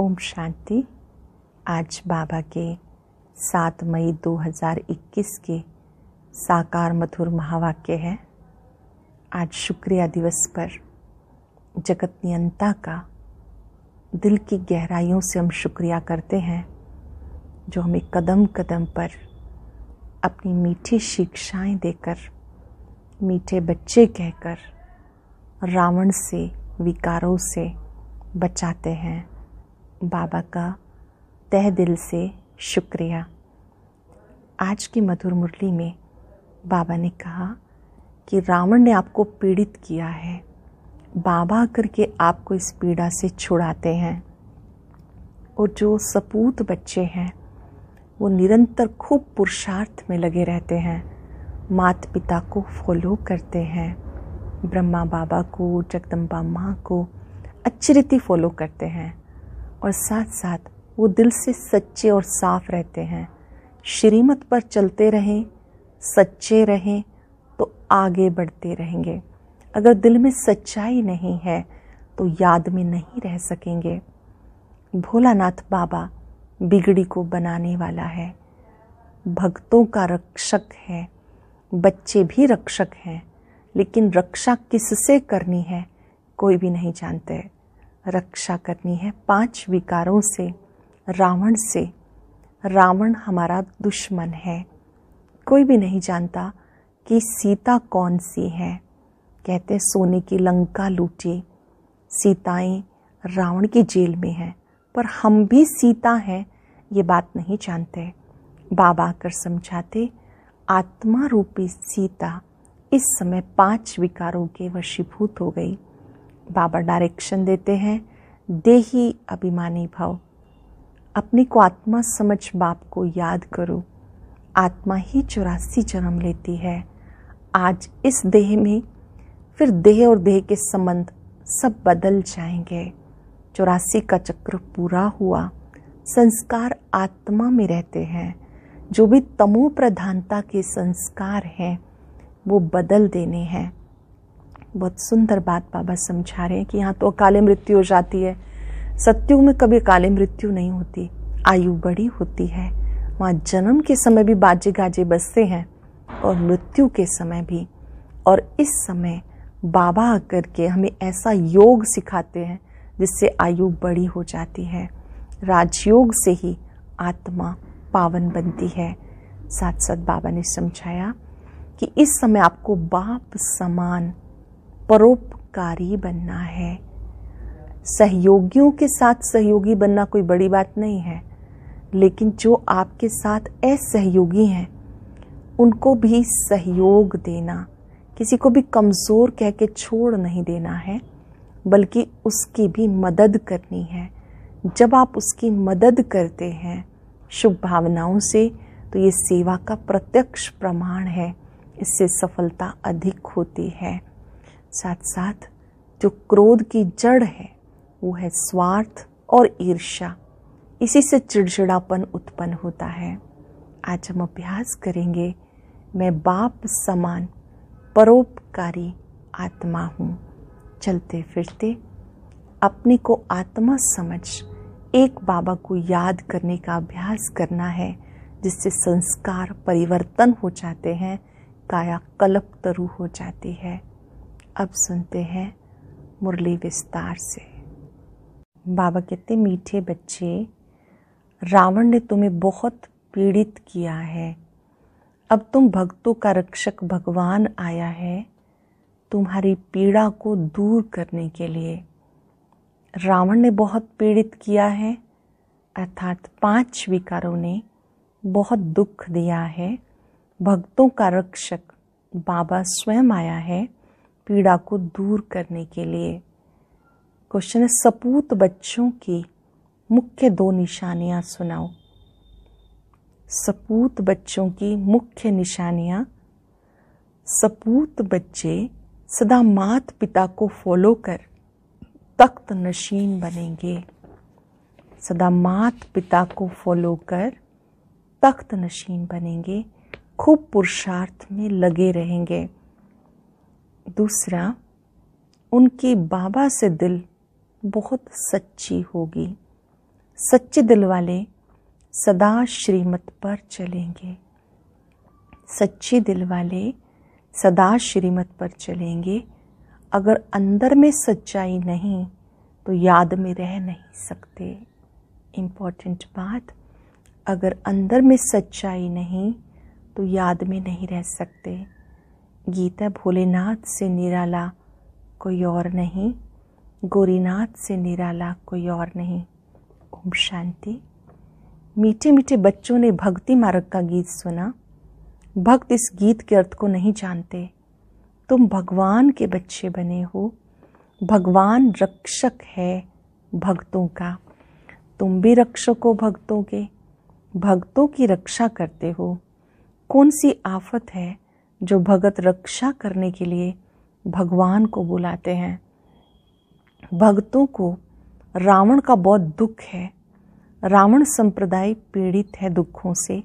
ओम शांति। आज बाबा के 7 मई 2021 के साकार मधुर महावाक्य है। आज शुक्रिया दिवस पर जगत नियंता का दिल की गहराइयों से हम शुक्रिया करते हैं, जो हमें कदम कदम पर अपनी मीठी शिक्षाएं देकर, मीठे बच्चे कहकर रावण से, विकारों से बचाते हैं। बाबा का तहे दिल से शुक्रिया। आज की मधुर मुरली में बाबा ने कहा कि रावण ने आपको पीड़ित किया है, बाबा करके आपको इस पीड़ा से छुड़ाते हैं। और जो सपूत बच्चे हैं वो निरंतर खूब पुरुषार्थ में लगे रहते हैं, माता पिता को फॉलो करते हैं, ब्रह्मा बाबा को, जगदम्बा माँ को अच्छी रीति फॉलो करते हैं, और साथ साथ वो दिल से सच्चे और साफ रहते हैं। श्रीमत पर चलते रहें, सच्चे रहें तो आगे बढ़ते रहेंगे। अगर दिल में सच्चाई नहीं है तो याद में नहीं रह सकेंगे। भोलानाथ बाबा बिगड़ी को बनाने वाला है, भक्तों का रक्षक है, बच्चे भी रक्षक हैं, लेकिन रक्षा किससे करनी है कोई भी नहीं जानते। रक्षा करनी है 5 विकारों से, रावण से। रावण हमारा दुश्मन है। कोई भी नहीं जानता कि सीता कौन सी है। कहते सोने की लंका लूटी, सीताएं रावण की जेल में हैं, पर हम भी सीता हैं ये बात नहीं जानते। बाबा आकर समझाते, आत्मा रूपी सीता इस समय 5 विकारों के वशीभूत हो गई। बाबा डायरेक्शन देते हैं, देही अभिमानी भव, अपने को आत्मा समझ बाप को याद करो। आत्मा ही 84 जन्म लेती है। आज इस देह में, फिर देह और देह के संबंध सब बदल जाएंगे। 84 का चक्र पूरा हुआ। संस्कार आत्मा में रहते हैं। जो भी तमो प्रधानता के संस्कार हैं वो बदल देने हैं। बहुत सुंदर बात बाबा समझा रहे हैं कि यहाँ तो अकाले मृत्यु हो जाती है। सत्युग में कभी अकाले मृत्यु नहीं होती, आयु बड़ी होती है। वहाँ जन्म के समय भी बाजे गाजे बजते हैं और मृत्यु के समय भी। और इस समय बाबा आकर के हमें ऐसा योग सिखाते हैं जिससे आयु बड़ी हो जाती है। राजयोग से ही आत्मा पावन बनती है। साथ साथ बाबा ने समझाया कि इस समय आपको बाप समान परोपकारी बनना है। सहयोगियों के साथ सहयोगी बनना कोई बड़ी बात नहीं है, लेकिन जो आपके साथ असहयोगी हैं उनको भी सहयोग देना, किसी को भी कमज़ोर कह के छोड़ नहीं देना है, बल्कि उसकी भी मदद करनी है। जब आप उसकी मदद करते हैं शुभ भावनाओं से, तो ये सेवा का प्रत्यक्ष प्रमाण है। इससे सफलता अधिक होती है। साथ साथ जो क्रोध की जड़ है वो है स्वार्थ और ईर्ष्या। इसी से चिड़चिड़ापन उत्पन्न होता है। आज हम अभ्यास करेंगे, मैं बाप समान परोपकारी आत्मा हूँ। चलते फिरते अपने को आत्मा समझ एक बाबा को याद करने का अभ्यास करना है, जिससे संस्कार परिवर्तन हो जाते हैं, काया कल्पतरु हो जाती है। अब सुनते हैं मुरली विस्तार से। बाबा कहते, मीठे बच्चे, रावण ने तुम्हें बहुत पीड़ित किया है। अब तुम भक्तों का रक्षक भगवान आया है तुम्हारी पीड़ा को दूर करने के लिए। रावण ने बहुत पीड़ित किया है, अर्थात 5 विकारों ने बहुत दुख दिया है। भक्तों का रक्षक बाबा स्वयं आया है पीड़ा को दूर करने के लिए। क्वेश्चन है, सपूत बच्चों की मुख्य 2 निशानियां सुनाओ। सपूत बच्चों की मुख्य निशानियां। सपूत बच्चे सदा माता पिता को फॉलो कर तख्त नशीन बनेंगे। सदा माता पिता को फॉलो कर तख्त नशीन बनेंगे, खूब पुरुषार्थ में लगे रहेंगे। दूसरा, उनकी बाबा से दिल बहुत सच्ची होगी। सच्चे दिल वाले सदा श्रीमत पर चलेंगे। सच्चे दिल वाले सदा श्रीमत पर चलेंगे। अगर अंदर में सच्चाई नहीं तो याद में रह नहीं सकते। इम्पोर्टेंट बात, अगर अंदर में सच्चाई नहीं तो याद में नहीं रह सकते। गीता भोलेनाथ से निराला कोई और नहीं, गौरीनाथ से निराला कोई और नहीं। ओम शांति। मीठे मीठे बच्चों ने भक्ति मार्ग का गीत सुना। भक्त इस गीत के अर्थ को नहीं जानते। तुम भगवान के बच्चे बने हो। भगवान रक्षक है भक्तों का। तुम भी रक्षक हो भक्तों के, भक्तों की रक्षा करते हो। कौन सी आफत है जो भगत रक्षा करने के लिए भगवान को बुलाते हैं। भक्तों को रावण का बहुत दुख है। रावण संप्रदाय पीड़ित है दुखों से,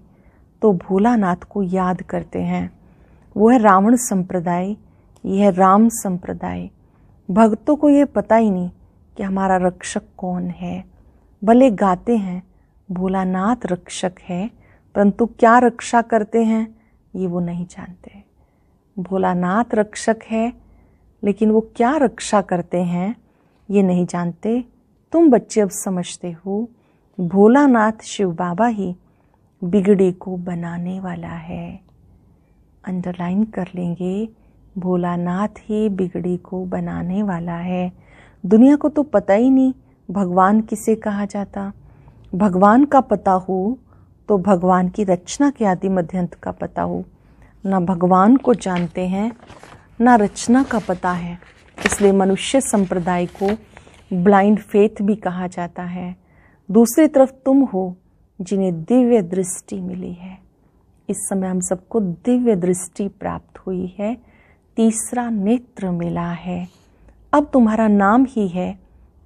तो भोलानाथ को याद करते हैं। वो है रावण संप्रदाय, यह है राम संप्रदाय। भक्तों को ये पता ही नहीं कि हमारा रक्षक कौन है। भले गाते हैं भोलानाथ रक्षक है, परंतु क्या रक्षा करते हैं ये वो नहीं जानते। भोलानाथ रक्षक है, लेकिन वो क्या रक्षा करते हैं ये नहीं जानते। तुम बच्चे अब समझते हो, भोलानाथ शिव बाबा ही बिगड़े को बनाने वाला है। अंडरलाइन कर लेंगे, भोलानाथ ही बिगड़े को बनाने वाला है। दुनिया को तो पता ही नहीं भगवान किसे कहा जाता। भगवान का पता हो तो भगवान की रचना के आदि मध्यंत का पता हो। ना भगवान को जानते हैं, ना रचना का पता है। इसलिए मनुष्य संप्रदाय को ब्लाइंड फेथ भी कहा जाता है। दूसरी तरफ तुम हो जिन्हें दिव्य दृष्टि मिली है। इस समय हम सबको दिव्य दृष्टि प्राप्त हुई है, तीसरा नेत्र मिला है। अब तुम्हारा नाम ही है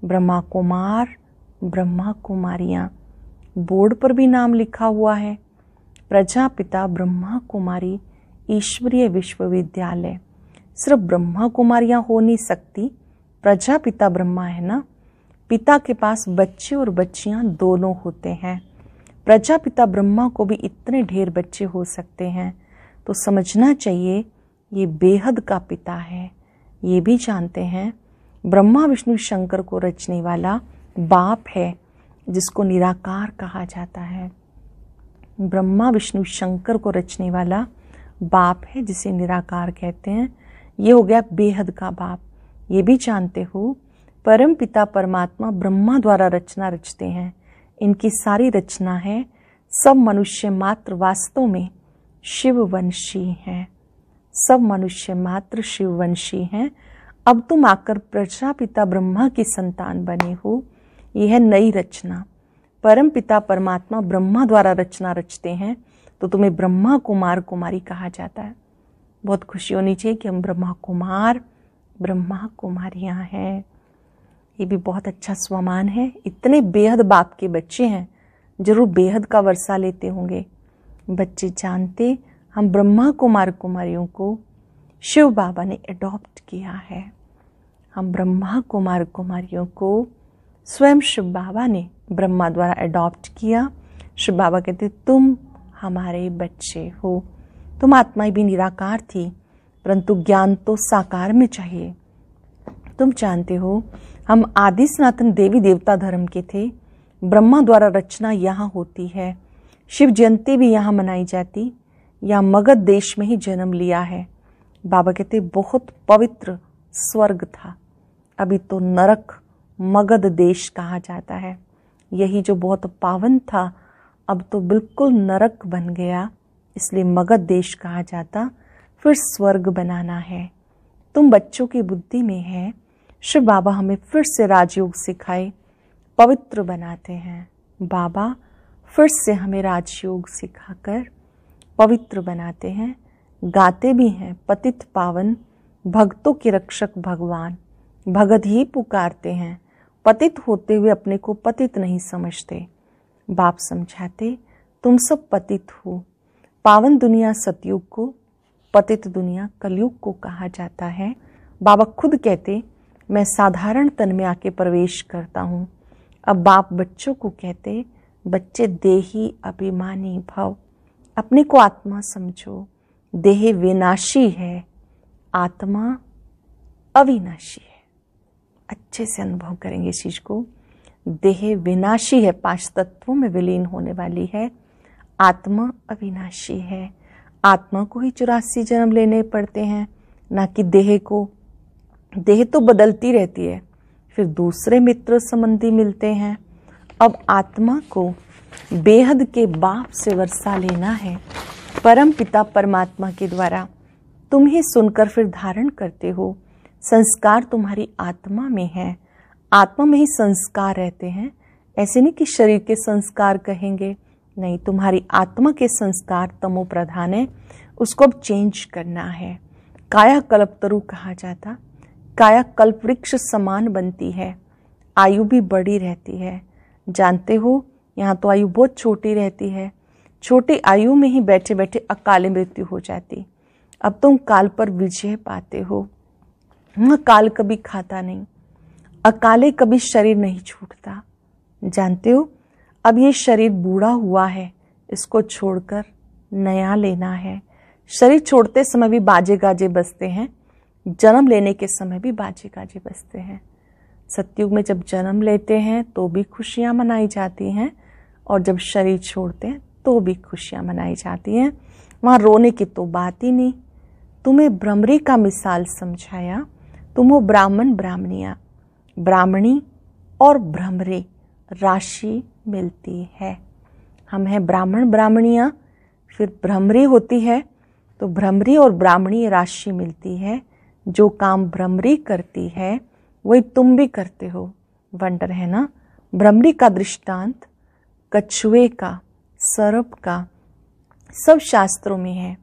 ब्रह्मा कुमार, ब्रह्मा कुमारियाँ। बोर्ड पर भी नाम लिखा हुआ है, प्रजापिता ब्रह्मा कुमारी ईश्वरीय विश्वविद्यालय। सिर्फ ब्रह्मा कुमारियाँ हो नहीं सकती, प्रजापिता ब्रह्मा है ना। पिता के पास बच्चे और बच्चियाँ दोनों होते हैं। प्रजापिता ब्रह्मा को भी इतने ढेर बच्चे हो सकते हैं, तो समझना चाहिए ये बेहद का पिता है। ये भी जानते हैं ब्रह्मा विष्णु शंकर को रचने वाला बाप है, जिसको निराकार कहा जाता है। ब्रह्मा विष्णु शंकर को रचने वाला बाप है, जिसे निराकार कहते हैं। ये हो गया बेहद का बाप। ये भी जानते हो परम पिता परमात्मा ब्रह्मा द्वारा रचना रचते हैं। इनकी सारी रचना है। सब मनुष्य मात्र वास्तव में शिववंशी हैं। सब मनुष्य मात्र शिववंशी हैं। अब तुम आकर प्रजापिता ब्रह्मा की संतान बने हो। यह है नई रचना। परम पिता परमात्मा ब्रह्मा द्वारा रचना रचते हैं, तो तुम्हें ब्रह्मा कुमार कुमारी कहा जाता है। बहुत खुशी होनी चाहिए कि हम ब्रह्मा कुमार ब्रह्मा कुमारियाँ हैं। ये भी बहुत अच्छा स्वमान है। इतने बेहद बाप के बच्चे हैं, जरूर बेहद का वर्षा लेते होंगे। बच्चे जानते हम ब्रह्मा कुमार कुमारियों को शिव बाबा ने अडॉप्ट किया है। हम ब्रह्मा कुमार कुमारियों को स्वयं शिव बाबा ने ब्रह्मा द्वारा अडॉप्ट किया। शिव बाबा कहते तुम हमारे बच्चे हो। तुम आत्माएं भी निराकार थी, परंतु ज्ञान तो साकार में चाहिए। तुम जानते हो हम आदि सनातन देवी देवता धर्म के थे। ब्रह्मा द्वारा रचना यहाँ होती है। शिव जयंती भी यहाँ मनाई जाती। यहाँ मगध देश में ही जन्म लिया है। बाबा कहते बहुत पवित्र स्वर्ग था, अभी तो नरक मगध देश कहा जाता है। यही जो बहुत पावन था अब तो बिल्कुल नरक बन गया, इसलिए मगध देश कहा जाता। फिर स्वर्ग बनाना है। तुम बच्चों की बुद्धि में है। शिव बाबा हमें फिर से राजयोग सिखाए, पवित्र बनाते हैं। बाबा फिर से हमें राजयोग सिखाकर पवित्र बनाते हैं। गाते भी हैं पतित पावन भक्तों के रक्षक भगवान। भगत ही पुकारते हैं, पतित होते हुए अपने को पतित नहीं समझते। बाप समझाते तुम सब पतित हो। पावन दुनिया सतयुग को, पतित दुनिया कलयुग को कहा जाता है। बाबा खुद कहते मैं साधारण तन में आके प्रवेश करता हूँ। अब बाप बच्चों को कहते, बच्चे देही अभिमानी भव, अपने को आत्मा समझो। देह विनाशी है, आत्मा अविनाशी है। अच्छे से अनुभव करेंगे इस चीज को। देह विनाशी है, 5 तत्वों में विलीन होने वाली है। आत्मा अविनाशी है। आत्मा को ही 84 जन्म लेने पड़ते हैं, ना कि देह को। देह तो बदलती रहती है, फिर दूसरे मित्र संबंधी मिलते हैं। अब आत्मा को बेहद के बाप से वर्षा लेना है, परम पिता परमात्मा के द्वारा। तुम ही सुनकर फिर धारण करते हो। संस्कार तुम्हारी आत्मा में है, आत्मा में ही संस्कार रहते हैं। ऐसे नहीं कि शरीर के संस्कार कहेंगे, नहीं, तुम्हारी आत्मा के संस्कार तमो प्रधान है, उसको अब चेंज करना है। काया कल्पतरु कहा जाता, काया कल्प वृक्ष समान बनती है, आयु भी बड़ी रहती है। जानते हो, यहाँ तो आयु बहुत छोटी रहती है। छोटी आयु में ही बैठे बैठे अकाले मृत्यु हो जाती। अब तुम काल पर विजय पाते हो। काल कभी खाता नहीं, अकाले कभी शरीर नहीं छूटता। जानते हो, अब ये शरीर बूढ़ा हुआ है, इसको छोड़कर नया लेना है। शरीर छोड़ते समय भी बाजे गाजे बजते हैं, जन्म लेने के समय भी बाजे गाजे बजते हैं। सतयुग में जब जन्म लेते हैं तो भी खुशियां मनाई जाती हैं, और जब शरीर छोड़ते हैं तो भी खुशियां मनाई जाती हैं। वहां रोने की तो बात ही नहीं। तुम्हें भ्रमरी का मिसाल समझाया। तुम हो ब्राह्मण ब्राह्मणियां, ब्राह्मणी और भ्रमरी राशि मिलती है। हम हैं ब्राह्मण ब्राह्मणियां, फिर भ्रमरी होती है, तो भ्रमरी और ब्राह्मणी राशि मिलती है। जो काम भ्रमरी करती है वही तुम भी करते हो। वंडर है ना। भ्रमरी का दृष्टांत कछुए का, सर्प का सब शास्त्रों में है।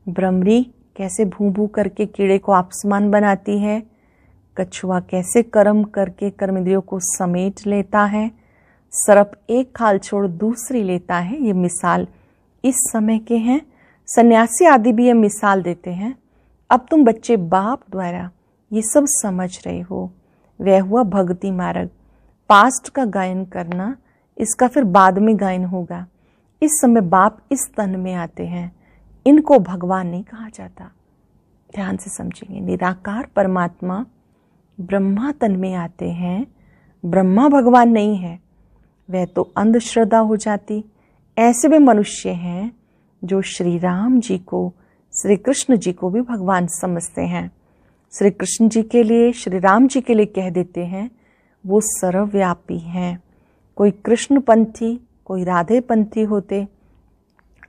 भ्रमरी कैसे भू भू करके कीड़े को आपसमान बनाती है, कछुआ कैसे कर्म करके कर्मेंद्रियों को समेट लेता है, सर्प एक खाल छोड़ दूसरी लेता है। ये मिसाल इस समय के हैं। सन्यासी आदि भी ये मिसाल देते हैं। अब तुम बच्चे बाप द्वारा ये सब समझ रहे हो। वह हुआ भक्ति मार्ग। पास्ट का गायन करना, इसका फिर बाद में गायन होगा। इस समय बाप इस तन में आते हैं, इनको भगवान नहीं कहा जाता। ध्यान से समझेंगे। निराकार परमात्मा ब्रह्मा तन में आते हैं, ब्रह्मा भगवान नहीं है। वह तो अंधश्रद्धा हो जाती। ऐसे भी मनुष्य हैं जो श्री राम जी को, श्री कृष्ण जी को भी भगवान समझते हैं। श्री कृष्ण जी के लिए, श्री राम जी के लिए कह देते हैं वो सर्वव्यापी हैं। कोई कृष्ण पंथी, कोई राधे पंथी होते।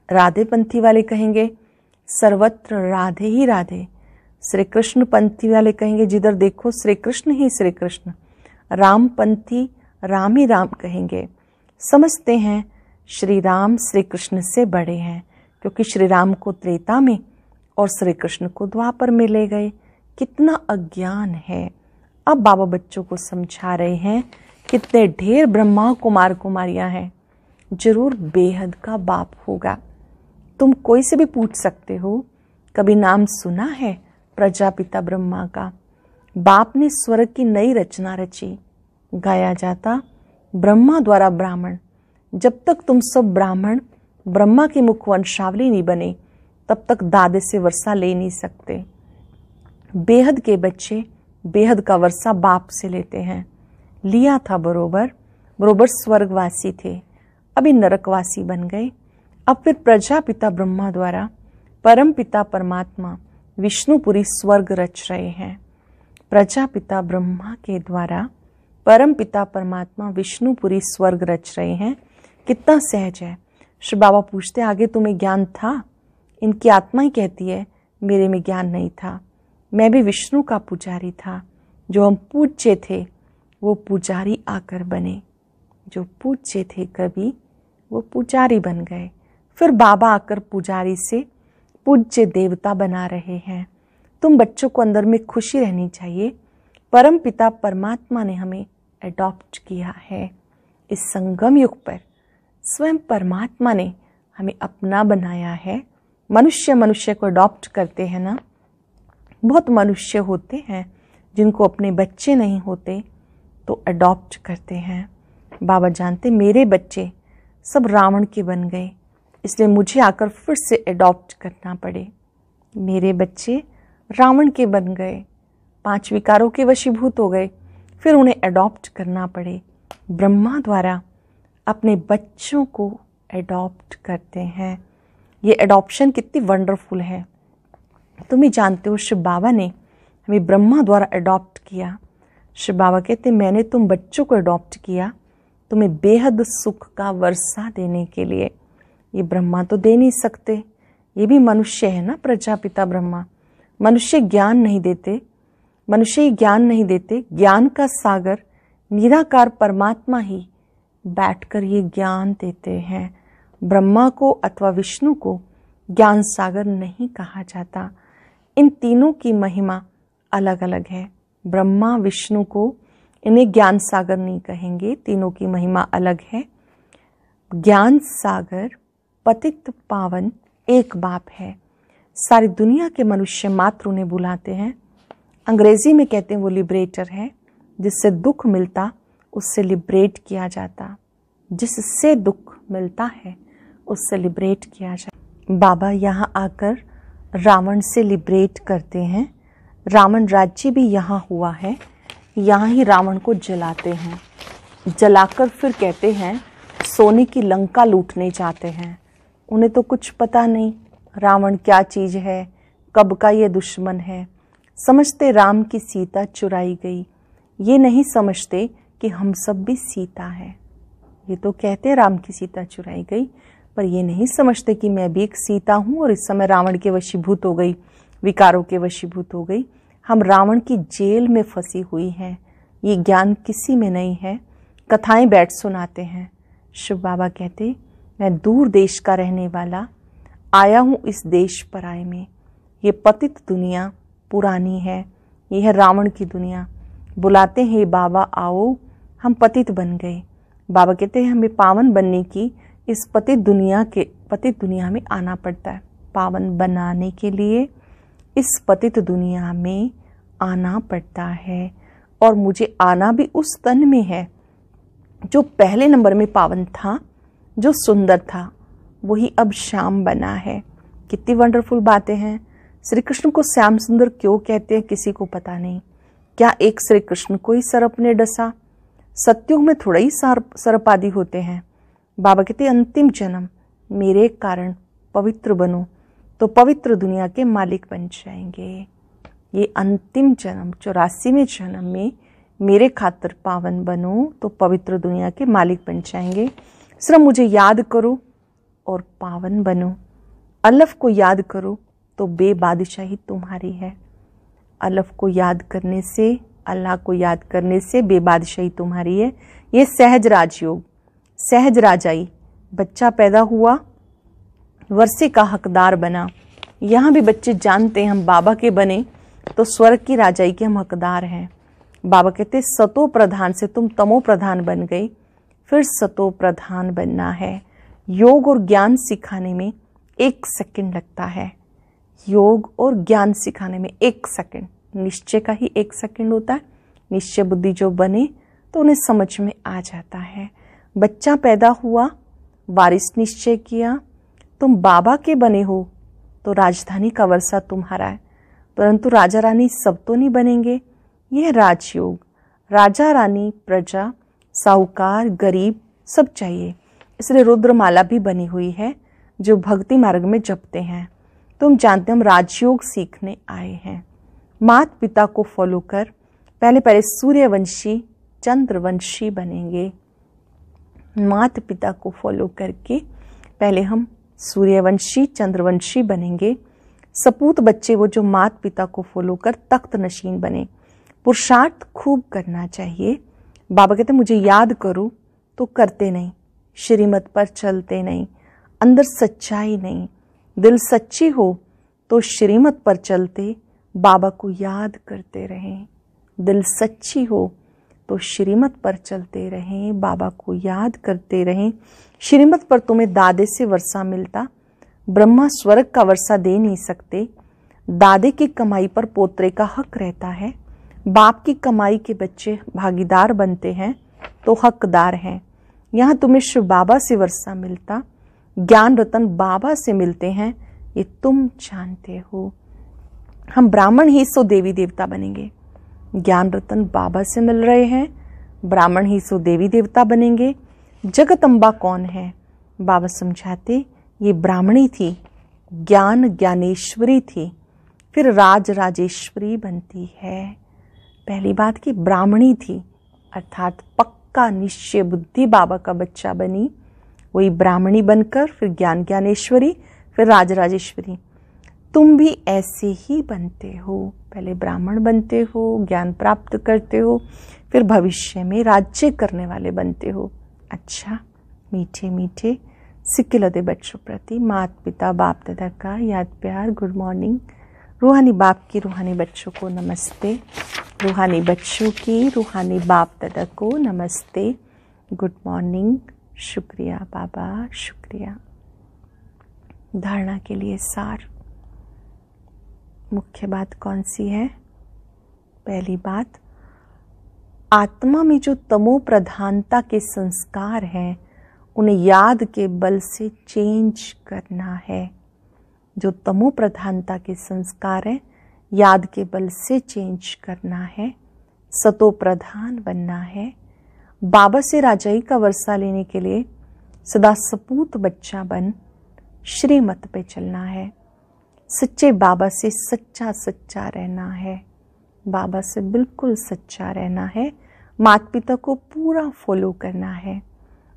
राधे पंथी वाले कहेंगे सर्वत्र राधे ही राधे। श्री कृष्ण पंथी वाले कहेंगे जिधर देखो श्री कृष्ण ही श्री कृष्ण। राम पंथी राम ही राम कहेंगे। समझते हैं श्री राम श्री कृष्ण से बड़े हैं, क्योंकि श्री राम को त्रेता में और श्री कृष्ण को द्वापर में ले गए। कितना अज्ञान है। अब बाबा बच्चों को समझा रहे हैं, कितने ढेर ब्रह्मा कुमार कुमारियां हैं, जरूर बेहद का बाप होगा। तुम कोई से भी पूछ सकते हो, कभी नाम सुना है प्रजापिता ब्रह्मा का? बाप ने स्वर्ग की नई रचना रची। गाया जाता ब्रह्मा द्वारा ब्राह्मण। जब तक तुम सब ब्राह्मण ब्रह्मा की मुख वंशावली नहीं बने, तब तक दादे से वर्षा ले नहीं सकते। बेहद के बच्चे बेहद का वर्षा बाप से लेते हैं। लिया था बरोबर स्वर्गवासी थे, अभी नरकवासी बन गए। अब फिर प्रजापिता ब्रह्मा द्वारा परम पिता परमात्मा विष्णुपुरी स्वर्ग रच रहे हैं। प्रजापिता ब्रह्मा के द्वारा परम पिता परमात्मा विष्णुपुरी स्वर्ग रच रहे हैं। कितना सहज है। श्री बाबा पूछते, आगे तुम्हें ज्ञान था? इनकी आत्मा ही कहती है मेरे में ज्ञान नहीं था, मैं भी विष्णु का पुजारी था। जो हम पूज्य थे वो पुजारी आकर बने। जो पूज्य थे कभी, वो पुजारी बन गए। फिर बाबा आकर पुजारी से पूज्य देवता बना रहे हैं। तुम बच्चों को अंदर में खुशी रहनी चाहिए। परम पिता परमात्मा ने हमें अडॉप्ट किया है। इस संगम युग पर स्वयं परमात्मा ने हमें अपना बनाया है। मनुष्य को अडॉप्ट करते हैं ना। बहुत मनुष्य होते हैं जिनको अपने बच्चे नहीं होते तो अडॉप्ट करते हैं। बाबा जानते मेरे बच्चे सब रावण के बन गए, इसलिए मुझे आकर फिर से एडॉप्ट करना पड़े। मेरे बच्चे रावण के बन गए, 5 विकारों के वशीभूत हो गए, फिर उन्हें एडॉप्ट करना पड़े। ब्रह्मा द्वारा अपने बच्चों को एडॉप्ट करते हैं। ये एडॉप्शन कितनी वंडरफुल है। तुम ही जानते हो शिव बाबा ने हमें ब्रह्मा द्वारा एडॉप्ट किया। शिव बाबा कहते मैंने तुम बच्चों को एडॉप्ट किया तुम्हें बेहद सुख का वर्षा देने के लिए। ये ब्रह्मा तो दे नहीं सकते, ये भी मनुष्य है ना, प्रजापिता ब्रह्मा। मनुष्य ज्ञान नहीं देते, मनुष्य ज्ञान नहीं देते। ज्ञान का सागर निराकार परमात्मा ही बैठकर ये ज्ञान देते हैं। ब्रह्मा को अथवा विष्णु को ज्ञान सागर नहीं कहा जाता। इन तीनों की महिमा अलग अलग है। ब्रह्मा विष्णु को इन्हें ज्ञान सागर नहीं कहेंगे, तीनों की महिमा अलग है। ज्ञान सागर पतित पावन एक बाप है। सारी दुनिया के मनुष्य मात्र उन्हें बुलाते हैं। अंग्रेजी में कहते हैं वो लिबरेटर है। जिससे दुख मिलता उससे लिबरेट किया जाता, जिससे दुख मिलता है उससे लिबरेट किया जाता। बाबा यहाँ आकर रावण से लिबरेट करते हैं। रावण राज्य भी यहाँ हुआ है, यहाँ ही रावण को जलाते हैं। जलाकर फिर कहते हैं सोने की लंका लूटने जाते हैं। उन्हें तो कुछ पता नहीं रावण क्या चीज़ है, कब का ये दुश्मन है। समझते राम की सीता चुराई गई, ये नहीं समझते कि हम सब भी सीता है। ये तो कहते राम की सीता चुराई गई, पर ये नहीं समझते कि मैं भी एक सीता हूँ और इस समय रावण के वशीभूत हो गई, विकारों के वशीभूत हो गई। हम रावण की जेल में फंसी हुई हैं। ये ज्ञान किसी में नहीं है। कथाएं बैठ सुनाते हैं। शिव बाबा कहते मैं दूर देश का रहने वाला आया हूँ इस देश पराए में। ये पतित दुनिया पुरानी है, ये है रावण की दुनिया। बुलाते हैं बाबा आओ, हम पतित बन गए। बाबा कहते हैं हमें पावन बनने की इस पतित दुनिया में आना पड़ता है। पावन बनाने के लिए इस पतित दुनिया में आना पड़ता है। और मुझे आना भी उस तन में है जो पहले नंबर में पावन था, जो सुंदर था, वही अब श्याम बना है। कितनी वंडरफुल बातें हैं। श्री कृष्ण को श्याम सुंदर क्यों कहते हैं किसी को पता नहीं। क्या एक श्री कृष्ण को ही सर्प ने डसा? सत्युग में थोड़ा ही सर्प आदि होते हैं। बाबा कहते अंतिम जन्म मेरे कारण पवित्र बनो तो पवित्र दुनिया के मालिक बन जाएंगे। ये अंतिम जन्म 84वें जन्म में मेरे खातिर पावन बनो तो पवित्र दुनिया के मालिक बन जाएंगे। सिर्फ मुझे याद करो और पावन बनो। अल्लाह को याद करो तो बेबादशाही तुम्हारी है। अल्लाह को याद करने से, अल्लाह को याद करने से बेबादशाही तुम्हारी है। ये सहज राजयोग, सहज राजाई। बच्चा पैदा हुआ, वर्षे का हकदार बना। यहाँ भी बच्चे जानते हैं हम बाबा के बने तो स्वर्ग की राजाई के हम हकदार हैं। बाबा कहते सतो प्रधान से तुम तमो प्रधान बन गए, फिर सतो प्रधान बनना है। योग और ज्ञान सिखाने में 1 सेकंड लगता है। योग और ज्ञान सिखाने में 1 सेकंड, निश्चय का ही 1 सेकंड होता है। निश्चय बुद्धि जो बने तो उन्हें समझ में आ जाता है। बच्चा पैदा हुआ, वारिस निश्चय किया, तुम बाबा के बने हो तो राजधानी का वर्षा तुम्हारा है। परंतु राजा रानी सब तो नहीं बनेंगे। यह राजयोग। राजा रानी, प्रजा, साहूकार, गरीब सब चाहिए। इसलिए रुद्रमाला भी बनी हुई है जो भक्ति मार्ग में जपते हैं। तुम जानते हम राजयोग सीखने आए हैं। माता पिता को फॉलो कर पहले सूर्यवंशी चंद्रवंशी बनेंगे। माता पिता को फॉलो करके पहले हम सूर्यवंशी चंद्रवंशी बनेंगे। सपूत बच्चे वो जो माता पिता को फॉलो कर तख्त नशीन बने। पुरुषार्थ खूब करना चाहिए। बाबा कहते मुझे याद करो तो करते नहीं, श्रीमत पर चलते नहीं, अंदर सच्चाई नहीं। दिल सच्ची हो तो श्रीमत पर चलते, बाबा को याद करते रहें। दिल सच्ची हो तो श्रीमत पर चलते रहें, बाबा को याद करते रहें। श्रीमत पर तुम्हें दादे से वर्षा मिलता। ब्रह्मा स्वर्ग का वर्षा दे नहीं सकते। दादे की कमाई पर पोतरे का हक रहता है। बाप की कमाई के बच्चे भागीदार बनते हैं तो हकदार हैं। यहाँ तुम्हें शिव बाबा से वर्षा मिलता, ज्ञान रतन बाबा से मिलते हैं, ये तुम जानते हो। हम ब्राह्मण ही सो देवी देवता बनेंगे। ज्ञान रतन बाबा से मिल रहे हैं, ब्राह्मण ही सो देवी देवता बनेंगे। जगदम्बा कौन है? बाबा समझाते, ये ब्राह्मणी थी, ज्ञान ज्ञानेश्वरी थी, फिर राज राजेश्वरी बनती है। पहली बात कि ब्राह्मणी थी, अर्थात पक्का निश्चय बुद्धि बाबा का बच्चा बनी, वही ब्राह्मणी बनकर फिर ज्ञान ज्ञानेश्वरी, फिर राज राजेश्वरी। तुम भी ऐसे ही बनते हो, पहले ब्राह्मण बनते हो, ज्ञान प्राप्त करते हो, फिर भविष्य में राज्य करने वाले बनते हो। अच्छा, मीठे मीठे सिक्किलदे बच्चों प्रति माता पिता बाप दादा का याद प्यार, गुड मॉर्निंग। रूहानी बाप की रूहानी बच्चों को नमस्ते, रूहानी बच्चों की रूहानी बाप दादा को नमस्ते, गुड मॉर्निंग। शुक्रिया बाबा, शुक्रिया। धारणा के लिए सार, मुख्य बात कौन सी है? पहली बात, आत्मा में जो तमो प्रधानता के संस्कार हैं उन्हें याद के बल से चेंज करना है। जो तमो प्रधानता के संस्कार हैं याद के बल से चेंज करना है, सतो प्रधान बनना है। बाबा से राजाई का वर्षा लेने के लिए सदा सपूत बच्चा बन श्रीमत पे चलना है। सच्चे बाबा से सच्चा सच्चा रहना है, बाबा से बिल्कुल सच्चा रहना है। माता पिता को पूरा फॉलो करना है,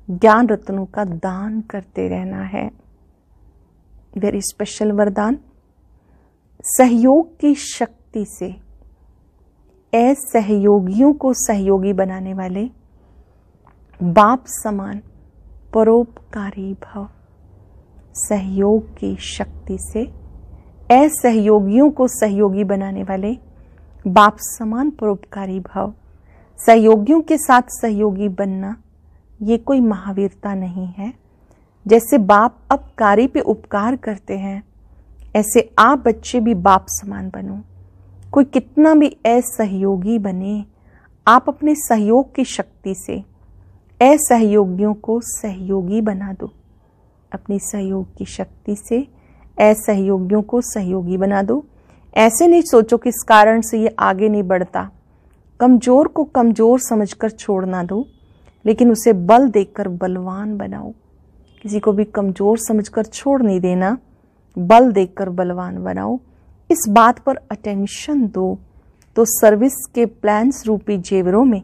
ज्ञान रत्नों का दान करते रहना है। वेरी स्पेशल वरदान, सहयोग की शक्ति से असहयोगियों को सहयोगी बनाने वाले बाप समान परोपकारी भव। सहयोग की शक्ति से असहयोगियों को सहयोगी बनाने वाले बाप समान परोपकारी भव। सहयोगियों के साथ सहयोगी बनना ये कोई महावीरता नहीं है। जैसे बाप अपकारी पे उपकार करते हैं, ऐसे आप बच्चे भी बाप समान बनो। कोई कितना भी असहयोगी बने, आप अपने सहयोग की शक्ति से असहयोगियों को सहयोगी बना दो। अपनी सहयोग की शक्ति से असहयोगियों को सहयोगी बना दो। ऐसे नहीं सोचो कि इस कारण से ये आगे नहीं बढ़ता। कमजोर को कमजोर समझकर छोड़ना दो, लेकिन उसे बल देकर बलवान बनाओ। किसी को भी कमजोर समझकर छोड़ नहीं देना, बल देकर बलवान बनाओ। इस बात पर अटेंशन दो तो सर्विस के प्लान्स रूपी जेवरों में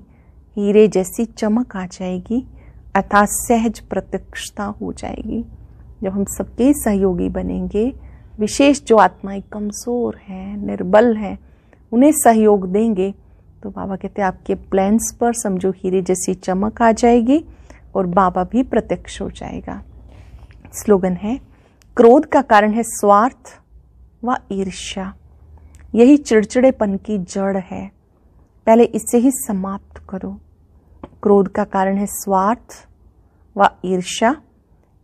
हीरे जैसी चमक आ जाएगी, अर्थात सहज प्रत्यक्षता हो जाएगी। जब हम सबके सहयोगी बनेंगे, विशेष जो आत्माएं कमजोर हैं, निर्बल हैं, उन्हें सहयोग देंगे, तो बाबा कहते हैं आपके प्लान्स पर समझो हीरे जैसी चमक आ जाएगी और बाबा भी प्रत्यक्ष हो जाएगा। स्लोगन है, क्रोध का कारण है स्वार्थ व ईर्ष्या, यही चिड़चिड़ेपन की जड़ है, पहले इसे ही समाप्त करो। क्रोध का कारण है स्वार्थ व ईर्ष्या,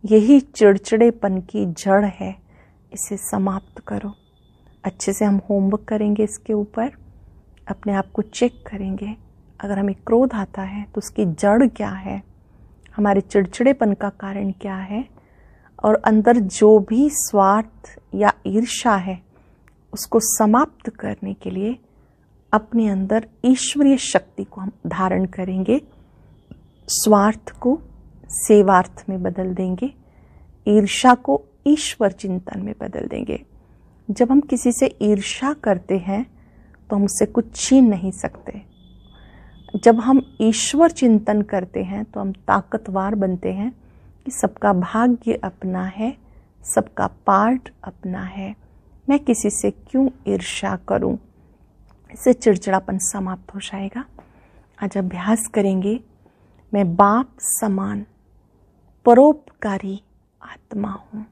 यही चिड़चिड़ेपन की जड़ है, इसे समाप्त करो। अच्छे से हम होमवर्क करेंगे इसके ऊपर, अपने आप को चेक करेंगे। अगर हमें क्रोध आता है तो उसकी जड़ क्या है, हमारे चिड़चिड़ेपन का कारण क्या है, और अंदर जो भी स्वार्थ या ईर्ष्या है उसको समाप्त करने के लिए अपने अंदर ईश्वरीय शक्ति को हम धारण करेंगे। स्वार्थ को सेवार्थ में बदल देंगे, ईर्ष्या को ईश्वर चिंतन में बदल देंगे। जब हम किसी से ईर्ष्या करते हैं तो हम उससे कुछ छीन नहीं सकते। जब हम ईश्वर चिंतन करते हैं तो हम ताकतवर बनते हैं कि सबका भाग्य अपना है, सबका पार्ट अपना है, मैं किसी से क्यों ईर्ष्या करूं। इससे चिड़चिड़ापन समाप्त हो जाएगा। आज अभ्यास करेंगे, मैं बाप समान परोपकारी आत्मा हूँ।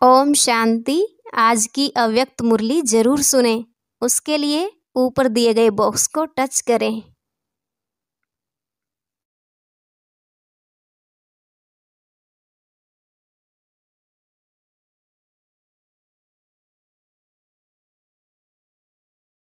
ओम शांति। आज की अव्यक्त मुरली जरूर सुने। उसके लिए ऊपर दिए गए बॉक्स को टच करें।